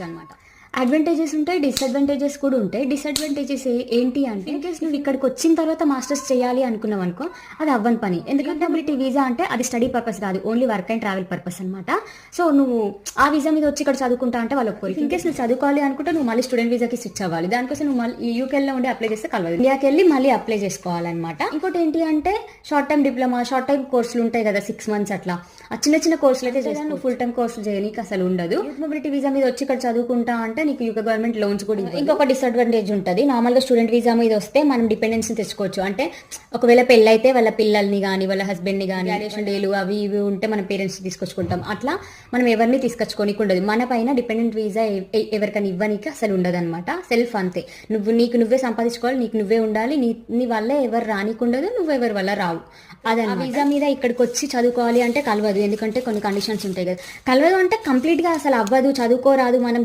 అనమాట. అడ్వాంటేజెస్ ఉంటాయి, డిసడ్వాంటేజెస్ కూడా ఉంటాయి. డిసడ్వాంటేజెస్ ఏంటి అంటే, ఇన్ కేస్ నువ్వు ఇక్కడికి వచ్చిన తర్వాత మాస్టర్స్ చేయాలి అనుకున్నావు అనుకో, అది అవ్వని పని. ఎందుకంటే మొబిలిటీ వీసా అంటే అది స్టడీ పర్పస్ కాదు, only work and travel purpose అనమాట. సో నువ్వు ఆ వీసా మీద వచ్చి ఇక్కడ చదువుకుంటా అంటే వాళ్ళు ఒప్పుకోరు. ఇన్ కేస్ నువ్వు చదువుకోవాలి అనుకుంటే నువ్వు మళ్ళీ స్టూడెంట్ వీసాకి స్విచ్ అవ్వాలి. దానికోసం నువ్వు మళ్ళీ యూకేలో ఉండి అప్లై చేస్తే కలవదు, ఇండియాకి వెళ్ళి మళ్ళీ అప్లై చేసుకోవాలన్నమాట. ఇంకోటి ఏంటి అంటే, short time diploma, short time కోర్సులు ఉంటాయి కదా, 6 months అట్లా. ఆ చిన్న చిన్న కోర్సులు అయితే చేయాలి, నువ్వు ఫుల్ టైం కోర్సులు చేయనీకి అసలు ఉండదు. మొబిలిటీ వీసా మీద వచ్చి ఇక్కడ చదువుకుంటా అంటే నీకు యూకే గవర్నమెంట్ లోన్స్ కూడా ఇవ్వదు. ఇంకొక డిసడ్వాంటేజ్ ఉంటుంది, నార్మల్గా స్టూడెంట్ వీసా మీద వస్తే మనం డిపెండెన్స్ని తెచ్చుకోవచ్చు. అంటే ఒకవేళ పెళ్ళైతే వాళ్ళ పిల్లల్ని కానీ వాళ్ళ హస్బెండ్ని కానీ, గ్రాడ్యుయేషన్ డేలు అవి ఇవి ఉంటే మన పేరెంట్స్ తీసుకొచ్చుకుంటాం. అట్లా మనం ఎవరిని తీసుకొచ్చుకోనికి ఉండదు. మన పైన డిపెండెంట్ వీసా ఎవరికైనా ఇవ్వనీకి అసలు ఉండదు అనమాట. సెల్ఫ్ అంతే, నీకు నువ్వే సంపాదించుకోవాలి, నీకు నువ్వే ఉండాలి, నీ వల్ల ఎవరు రానికుండదు, నువ్వు ఎవరి వల్ల రావు. అదే వీసా మీద ఇక్కడికి వచ్చి చదువుకోవాలి అంటే కలవదు, ఎందుకంటే కొన్ని కండిషన్స్ ఉంటాయి కదా. కలవదు అంటే కంప్లీట్గా అసలు అవ్వదు, చదువుకోరాదు, మనం